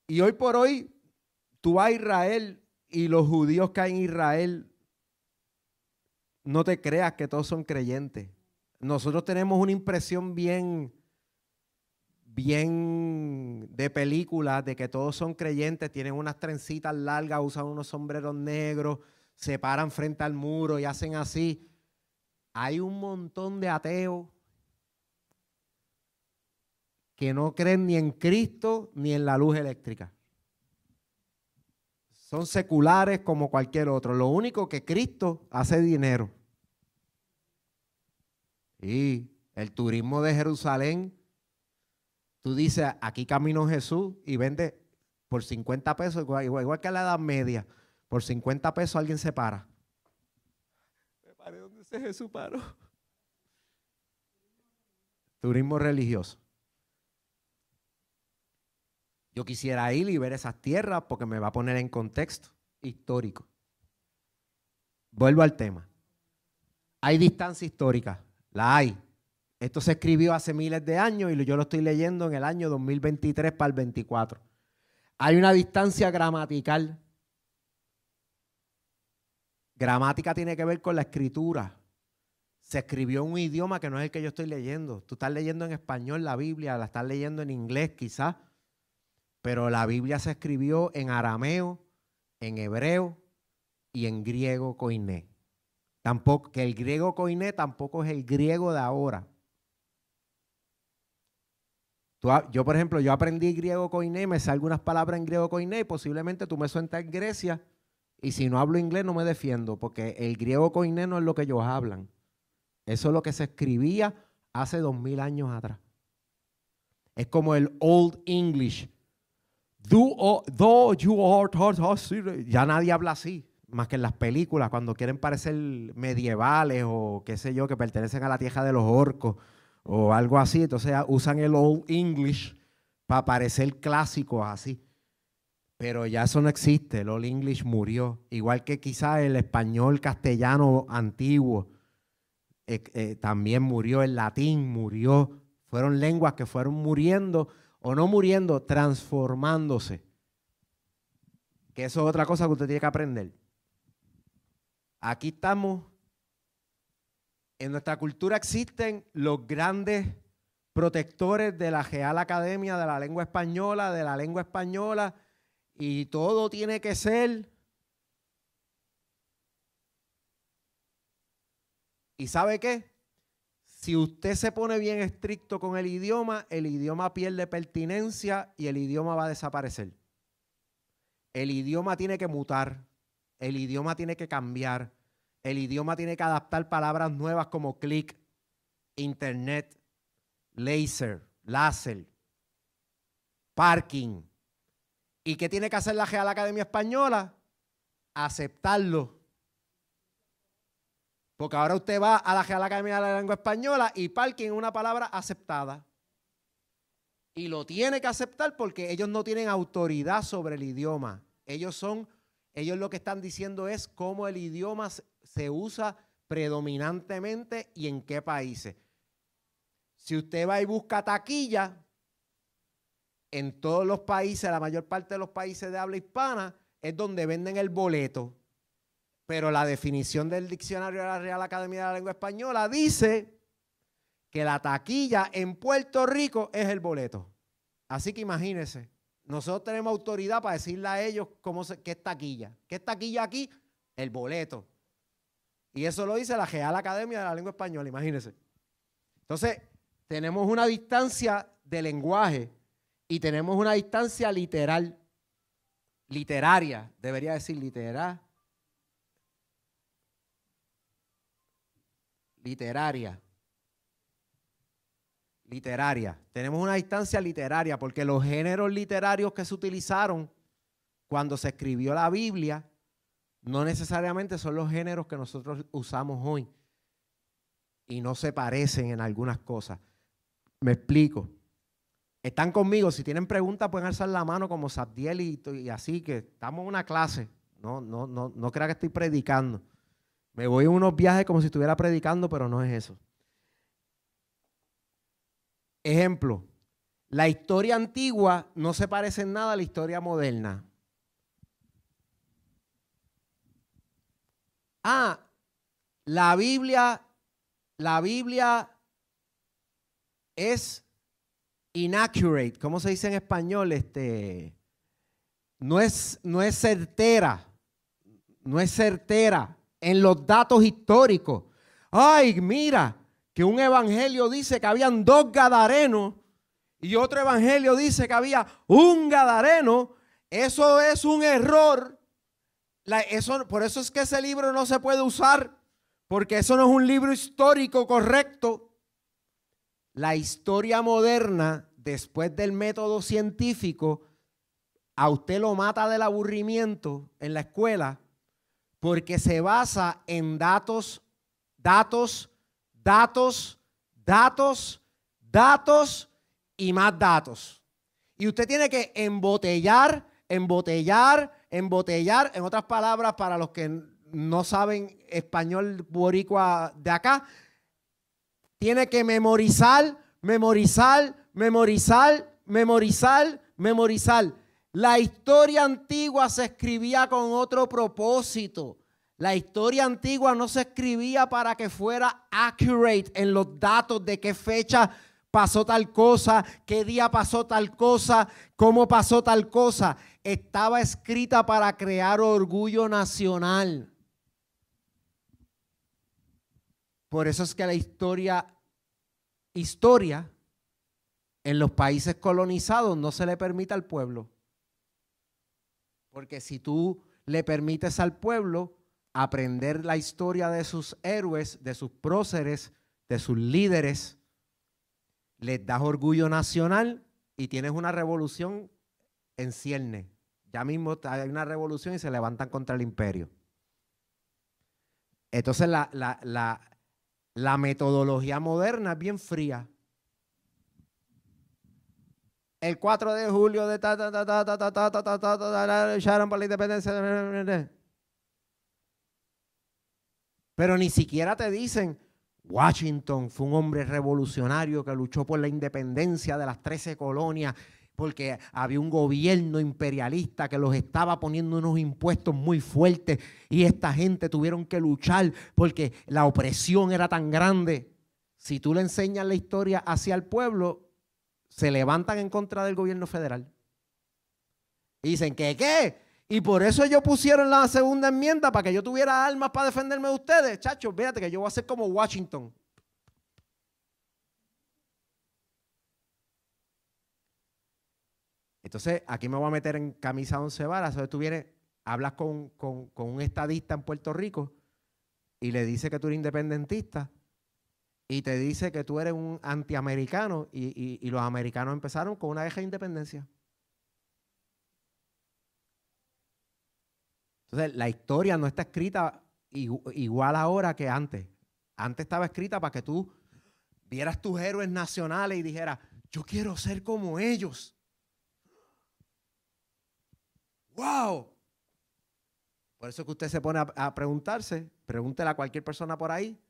Y hoy por hoy, tú vas a Israel y los judíos que hay en Israel, no te creas que todos son creyentes. Nosotros tenemos una impresión bien de película de que todos son creyentes, tienen unas trencitas largas, usan unos sombreros negros, se paran frente al muro y hacen así. Hay un montón de ateos que no creen ni en Cristo ni en la luz eléctrica. Son seculares como cualquier otro. Lo único que Cristo hace dinero. Y el turismo de Jerusalén, tú dices, aquí caminó Jesús y vende por 50 pesos, igual que a la Edad Media, por 50 pesos alguien se para. Me paré donde ese Jesús paró. Turismo religioso. Yo quisiera ir y ver esas tierras porque me va a poner en contexto histórico. Vuelvo al tema. Hay distancia histórica. La hay. Esto se escribió hace miles de años y yo lo estoy leyendo en el año 2023 para el 24. Hay una distancia gramatical. Gramática tiene que ver con la escritura. Se escribió en un idioma que no es el que yo estoy leyendo. Tú estás leyendo en español la Biblia, la estás leyendo en inglés quizás, pero la Biblia se escribió en arameo, en hebreo y en griego koiné. Tampoco, que el griego koiné tampoco es el griego de ahora. Yo, por ejemplo, yo aprendí griego koiné, me sé algunas palabras en griego koiné y posiblemente tú me sueltas en Grecia y si no hablo inglés no me defiendo porque el griego koiné no es lo que ellos hablan. Eso es lo que se escribía hace 2000 años atrás. Es como el Old English. Ya nadie habla así. Más que en las películas, cuando quieren parecer medievales o qué sé yo, que pertenecen a la tierra de los orcos o algo así. Entonces usan el Old English para parecer clásicos así. Pero ya eso no existe, el Old English murió. Igual que quizás el español castellano antiguo también murió, el latín murió. Fueron lenguas que fueron muriendo o no muriendo, transformándose. Que eso es otra cosa que usted tiene que aprender. Aquí estamos, en nuestra cultura existen los grandes protectores de la Real Academia de la Lengua Española, y todo tiene que ser. ¿Y sabe qué? Si usted se pone bien estricto con el idioma pierde pertinencia y el idioma va a desaparecer. El idioma tiene que mutar. El idioma tiene que cambiar. El idioma tiene que adaptar palabras nuevas como click, internet, láser, parking. ¿Y qué tiene que hacer la Real Academia Española? Aceptarlo. Porque ahora usted va a la Real Academia de la Lengua Española y parking es una palabra aceptada. Y lo tiene que aceptar porque ellos no tienen autoridad sobre el idioma. Ellos lo que están diciendo es cómo el idioma se usa predominantemente y en qué países. Si usted va y busca taquilla, en todos los países, la mayor parte de los países de habla hispana, es donde venden el boleto. Pero la definición del diccionario de la Real Academia de la Lengua Española dice que la taquilla en Puerto Rico es el boleto. Así que imagínense, nosotros tenemos autoridad para decirle a ellos qué es taquilla. ¿Qué es taquilla aquí? El boleto. Y eso lo dice la Real Academia de la Lengua Española, imagínense. Entonces, tenemos una distancia de lenguaje y tenemos una distancia literal, literaria, debería decir literaria. Tenemos una distancia literaria porque los géneros literarios que se utilizaron cuando se escribió la Biblia no necesariamente son los géneros que nosotros usamos hoy y no se parecen en algunas cosas. Me explico. Están conmigo. Si tienen preguntas pueden alzar la mano como Sabdiel y así, que estamos en una clase. No crea que estoy predicando. Me voy en unos viajes como si estuviera predicando, pero no es eso. Ejemplo, la historia antigua no se parece en nada a la historia moderna. La Biblia es inaccurate. ¿Cómo se dice en español? No es certera. No es certera en los datos históricos. Ay, mira, que un evangelio dice que habían 2 gadarenos y otro evangelio dice que había un gadareno. Eso es un error. Por eso es que ese libro no se puede usar, porque eso no es un libro histórico correcto. La historia moderna, después del método científico, a usted lo mata del aburrimiento en la escuela, porque se basa en datos y más datos. Y usted tiene que embotellar. En otras palabras, para los que no saben español boricua de acá, tiene que memorizar. La historia antigua se escribía con otro propósito. La historia antigua no se escribía para que fuera accurate en los datos de qué fecha pasó tal cosa, qué día pasó tal cosa, cómo pasó tal cosa. Estaba escrita para crear orgullo nacional. Por eso es que la historia en los países colonizados no se le permite al pueblo. Porque si tú le permites al pueblo aprender la historia de sus héroes, de sus próceres, de sus líderes, les das orgullo nacional y tienes una revolución en cierne. Ya mismo hay una revolución y se levantan contra el imperio. Entonces la metodología moderna es bien fría. El 4 de julio de lucharon por la independencia. Pero ni siquiera te dicen, Washington fue un hombre revolucionario que luchó por la independencia de las 13 colonias porque había un gobierno imperialista que los estaba poniendo unos impuestos muy fuertes y esta gente tuvieron que luchar porque la opresión era tan grande. Si tú le enseñas la historia hacia el pueblo, se levantan en contra del gobierno federal. Y dicen, ¿qué? Y por eso ellos pusieron la segunda enmienda para que yo tuviera armas para defenderme de ustedes. Chacho, fíjate que yo voy a ser como Washington. Entonces, aquí me voy a meter en camisa 11 varas. Entonces tú vienes, hablas con un estadista en Puerto Rico y le dice que tú eres independentista y te dice que tú eres un antiamericano y los americanos empezaron con una guerra de independencia. Entonces, la historia no está escrita igual ahora que antes. Antes estaba escrita para que tú vieras tus héroes nacionales y dijeras, yo quiero ser como ellos. ¡Wow! Por eso que usted se pone a preguntarse, pregúntele a cualquier persona por ahí,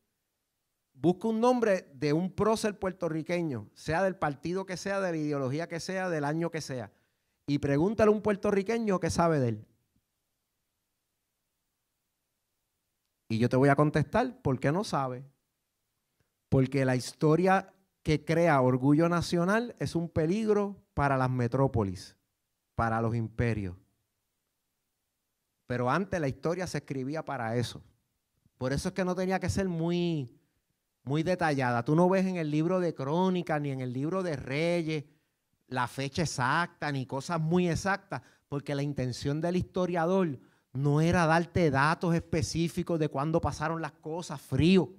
busca un nombre de un prócer puertorriqueño, sea del partido que sea, de la ideología que sea, del año que sea, y pregúntale a un puertorriqueño qué sabe de él. Y yo te voy a contestar, ¿por qué no sabe? Porque la historia que crea orgullo nacional es un peligro para las metrópolis, para los imperios. Pero antes la historia se escribía para eso. Por eso es que no tenía que ser muy muy detallada. Tú no ves en el libro de Crónicas ni en el libro de Reyes la fecha exacta ni cosas muy exactas, porque la intención del historiador no era darte datos específicos de cuándo pasaron las cosas, frío.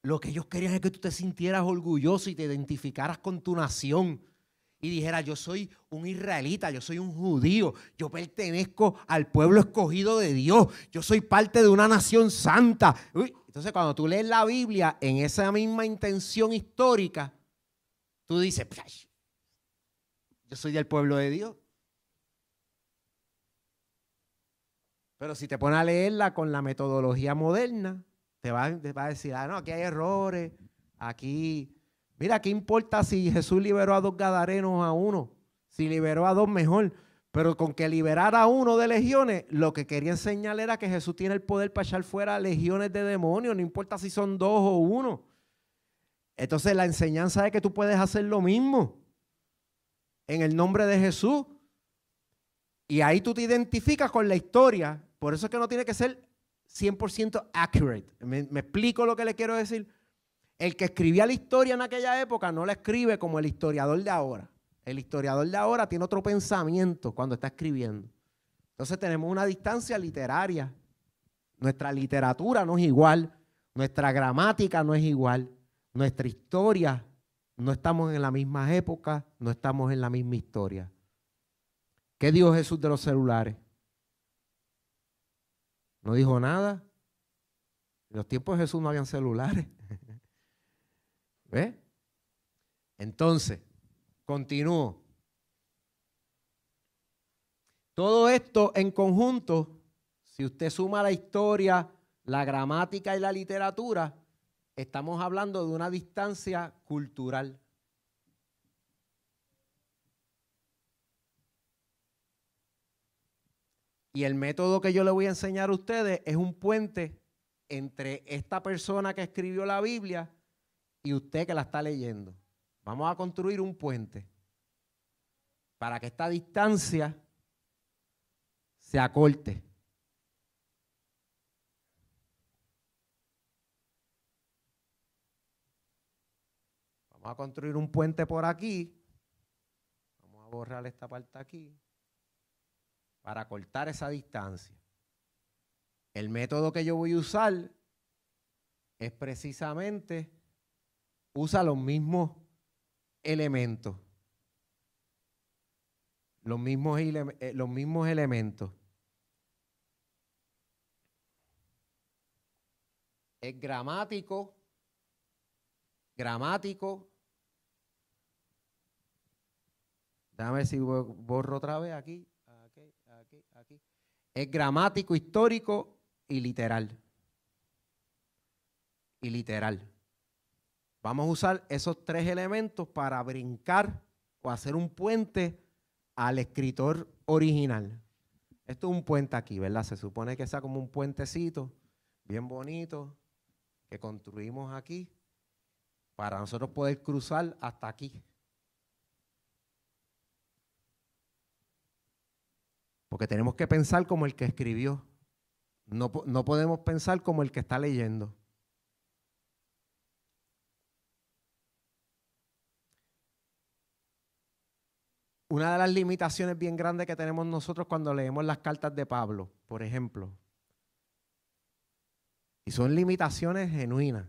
Lo que ellos querían es que tú te sintieras orgulloso y te identificaras con tu nación y dijeras, yo soy un israelita, yo soy un judío, yo pertenezco al pueblo escogido de Dios, yo soy parte de una nación santa. Uy, entonces, cuando tú lees la Biblia en esa misma intención histórica, tú dices, yo soy del pueblo de Dios. Pero si te pones a leerla con la metodología moderna, te va a decir, no, aquí hay errores, aquí... Mira, ¿qué importa si Jesús liberó a 2 gadarenos a 1? Si liberó a 2, mejor. Pero con que liberara a 1 de legiones, lo que quería enseñar era que Jesús tiene el poder para echar fuera legiones de demonios, no importa si son 2 o 1. Entonces la enseñanza es que tú puedes hacer lo mismo en el nombre de Jesús. Y ahí tú te identificas con la historia. Por eso es que no tiene que ser 100% accurate. ¿Me explico lo que le quiero decir? El que escribía la historia en aquella época no la escribe como el historiador de ahora. El historiador de ahora tiene otro pensamiento cuando está escribiendo. Entonces tenemos una distancia literaria. Nuestra literatura no es igual, nuestra gramática no es igual, nuestra historia, no estamos en la misma época, no estamos en la misma historia. ¿Qué dijo Jesús de los celulares? No dijo nada. En los tiempos de Jesús no habían celulares. ¿Ves? Entonces, continúo. Todo esto en conjunto, si usted suma la historia, la gramática y la literatura, estamos hablando de una distancia cultural. Y el método que yo le voy a enseñar a ustedes es un puente entre esta persona que escribió la Biblia y usted que la está leyendo. Vamos a construir un puente para que esta distancia se acorte. Vamos a construir un puente por aquí. Vamos a borrar esta parte aquí para cortar esa distancia. El método que yo voy a usar es precisamente, usa los mismos elementos. Los mismos elementos. Es gramático. Déjame ver si borro otra vez aquí. Aquí. Es gramático, histórico y literal. Vamos a usar esos 3 elementos para brincar o hacer un puente al escritor original. Esto es un puente aquí, ¿verdad? Se supone que sea como un puentecito bien bonito que construimos aquí para nosotros poder cruzar hasta aquí. Porque tenemos que pensar como el que escribió. No podemos pensar como el que está leyendo. Una de las limitaciones bien grandes que tenemos nosotros cuando leemos las cartas de Pablo, por ejemplo, y son limitaciones genuinas.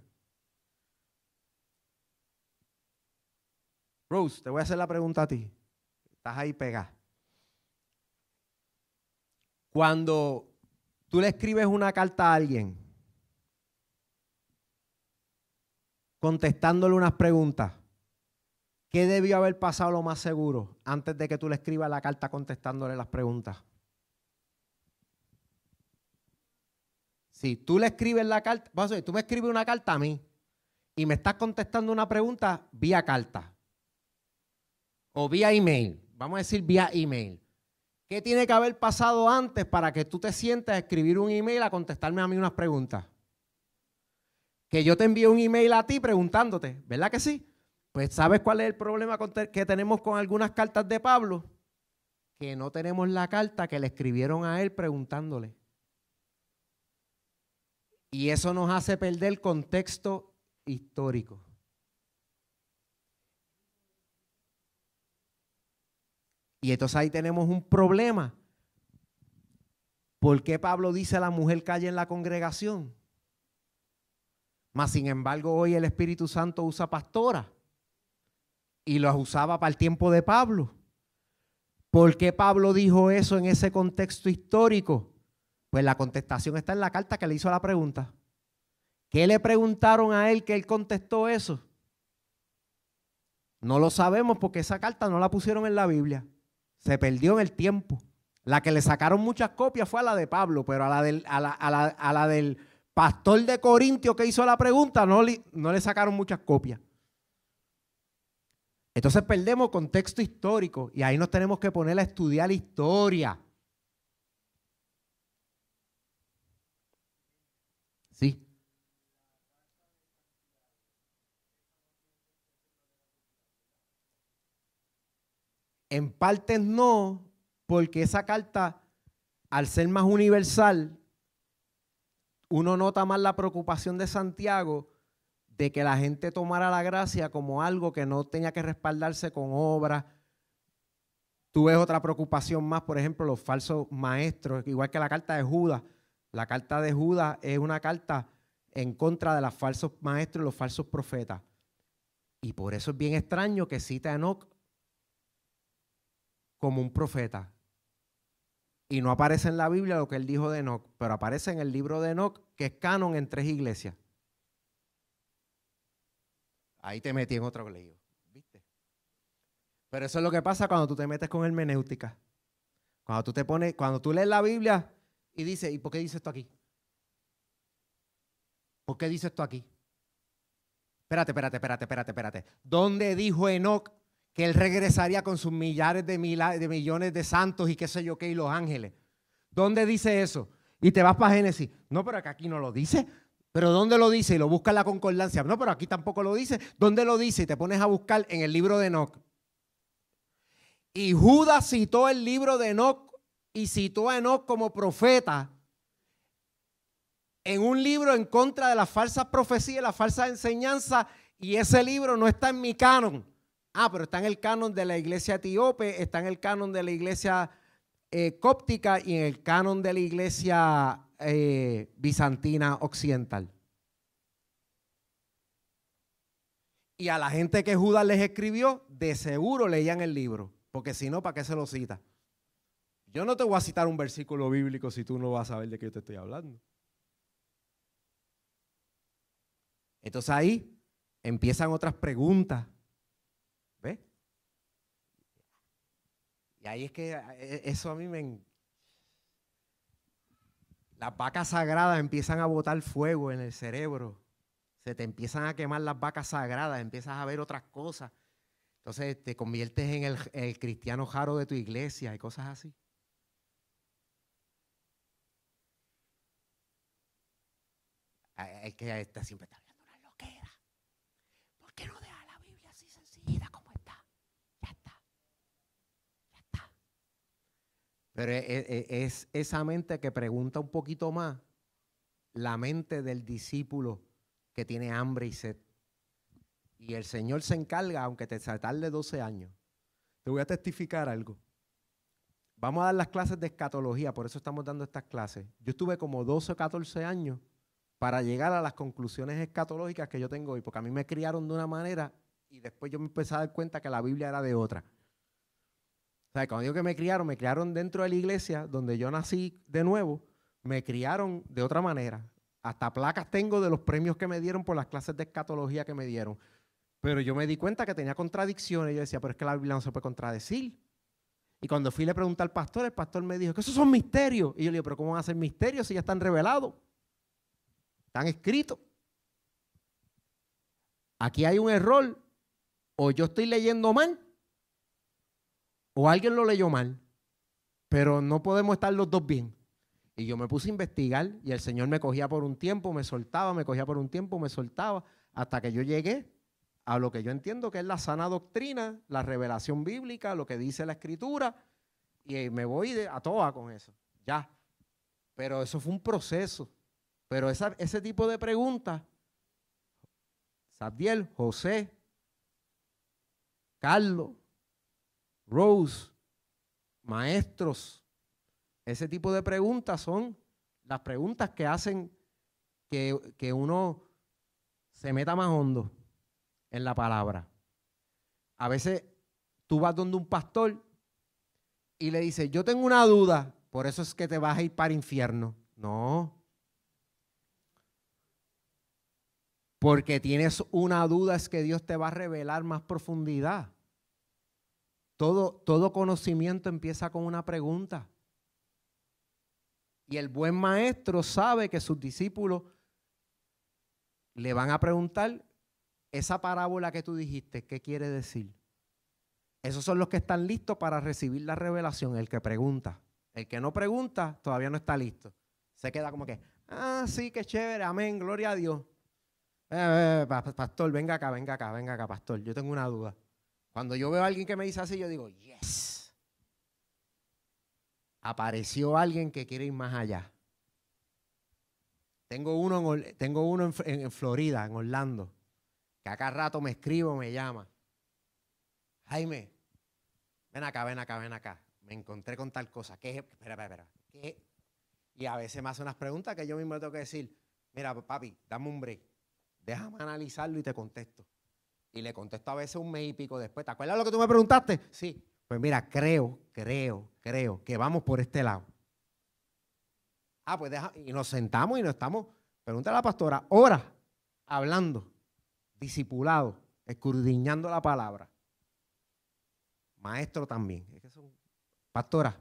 Rose, te voy a hacer la pregunta a ti. Estás ahí pegada. Cuando tú le escribes una carta a alguien, contestándole unas preguntas, ¿qué debió haber pasado lo más seguro antes de que tú le escribas la carta contestándole las preguntas? Si tú le escribes la carta, tú me escribes una carta a mí y me estás contestando una pregunta vía carta o vía email, vamos a decir vía email. ¿Qué tiene que haber pasado antes para que tú te sientas a escribir un email a contestarme a mí unas preguntas? Que yo te envíe un email a ti preguntándote, ¿verdad que sí? Pues ¿sabes cuál es el problema que tenemos con algunas cartas de Pablo? Que no tenemos la carta que le escribieron a él preguntándole. Y eso nos hace perder contexto histórico. Y entonces ahí tenemos un problema. ¿Por qué Pablo dice a la mujer calle en la congregación? Mas sin embargo hoy el Espíritu Santo usa pastora y los usaba para el tiempo de Pablo. ¿Por qué Pablo dijo eso en ese contexto histórico? Pues la contestación está en la carta que le hizo la pregunta. ¿Qué le preguntaron a él que él contestó eso? No lo sabemos porque esa carta no la pusieron en la Biblia. Se perdió en el tiempo. La que le sacaron muchas copias fue a la de Pablo, pero a la del pastor de Corintio que hizo la pregunta no le sacaron muchas copias. Entonces perdemos contexto histórico y ahí nos tenemos que poner a estudiar la historia. Sí. En partes no, porque esa carta, al ser más universal, uno nota más la preocupación de Santiago de que la gente tomara la gracia como algo que no tenía que respaldarse con obras. Tú ves otra preocupación más, por ejemplo, los falsos maestros, igual que la carta de Judas. La carta de Judas es una carta en contra de los falsos maestros y los falsos profetas. Y por eso es bien extraño que cita a Enoc como un profeta. Y no aparece en la Biblia lo que él dijo de Enoc, pero aparece en el libro de Enoc, que es canon en 3 iglesias. Ahí te metí en otro lío, ¿viste? Pero eso es lo que pasa cuando tú te metes con hermenéutica. Cuando tú lees la Biblia y dices, ¿y por qué dice esto aquí? ¿Por qué dice esto aquí? Espérate. ¿Dónde dijo Enoc que él regresaría con sus millares de millones de santos y qué sé yo qué y los ángeles? ¿Dónde dice eso? Y te vas para Génesis. No, pero aquí no lo dice. ¿Pero dónde lo dice? Y lo busca en la concordancia. No, pero aquí tampoco lo dice. ¿Dónde lo dice? Y te pones a buscar en el libro de Enoc. Y Judas citó el libro de Enoc y citó a Enoc como profeta en un libro en contra de las falsas profecías, las falsas enseñanzas, y ese libro no está en mi canon. Pero está en el canon de la iglesia etíope, está en el canon de la iglesia cóptica y en el canon de la iglesia bizantina occidental. Y a la gente que Judas les escribió, de seguro leían el libro, porque si no, ¿para qué se lo cita? Yo no te voy a citar un versículo bíblico si tú no vas a saber de qué yo te estoy hablando. Entonces ahí empiezan otras preguntas. ¿Ves? Y ahí es que eso a mí Las vacas sagradas empiezan a botar fuego en el cerebro. Se te empiezan a quemar las vacas sagradas, empiezas a ver otras cosas. Entonces te conviertes en el cristiano jaro de tu iglesia y cosas así. El que siempre está viendo una loquera. ¿Por qué no deja la Biblia así sencillita como está? Ya está. Pero es esa mente que pregunta un poquito más, la mente del discípulo que tiene hambre y sed. Y el Señor se encarga, aunque te tarde 12 años. Te voy a testificar algo. Vamos a dar las clases de escatología, por eso estamos dando estas clases. Yo estuve como 12 o 14 años para llegar a las conclusiones escatológicas que yo tengo hoy, porque a mí me criaron de una manera y después yo me empecé a dar cuenta que la Biblia era de otra. O sea, cuando digo que me criaron dentro de la iglesia donde yo nací de nuevo, me criaron de otra manera. Hasta placas tengo de los premios que me dieron por las clases de escatología que me dieron. Pero yo me di cuenta que tenía contradicciones. Yo decía, pero es que la Biblia no se puede contradecir. Y cuando fui le pregunté al pastor, el pastor me dijo que esos son misterios. Y yo le digo, pero ¿cómo van a ser misterios si ya están revelados? Están escritos. Aquí hay un error. O yo estoy leyendo mal, o alguien lo leyó mal. Pero no podemos estar los dos bien. Y yo me puse a investigar y el Señor me cogía por un tiempo, me soltaba, me cogía por un tiempo, me soltaba, hasta que yo llegué a lo que yo entiendo que es la sana doctrina, la revelación bíblica, lo que dice la Escritura, y me voy a toa con eso, ya. Pero eso fue un proceso. Pero ese tipo de preguntas Sabdiel, José, Carlos, Rose, maestros. Ese tipo de preguntas son las preguntas que hacen que uno se meta más hondo en la palabra. A veces tú vas donde un pastor y le dices, yo tengo una duda, por eso es que te vas a ir para el infierno. No. Porque tienes una duda, es que Dios te va a revelar más profundidad. Todo conocimiento empieza con una pregunta. Y el buen maestro sabe que sus discípulos le van a preguntar, esa parábola que tú dijiste, ¿qué quiere decir? Esos son los que están listos para recibir la revelación, el que pregunta. El que no pregunta todavía no está listo. Se queda como que, sí, qué chévere, amén, gloria a Dios. Pastor, venga acá, pastor, yo tengo una duda. Cuando yo veo a alguien que me dice así, yo digo, yes. Apareció alguien que quiere ir más allá. Tengo uno en Florida, en Orlando, que a cada rato me escribe o me llama. Jaime, ven acá. Me encontré con tal cosa. ¿Qué es? Espera. ¿Qué? Y a veces me hace unas preguntas que yo mismo le tengo que decir, mira, papi, dame un break. Déjame analizarlo y te contesto. Y le contesto a veces un mes y pico después. ¿Te acuerdas lo que tú me preguntaste? Sí. Pues mira, creo que vamos por este lado. Pues y nos sentamos y nos estamos, pregúntale a la pastora, horas hablando, discipulado, escudriñando la palabra. Maestro también. Pastora.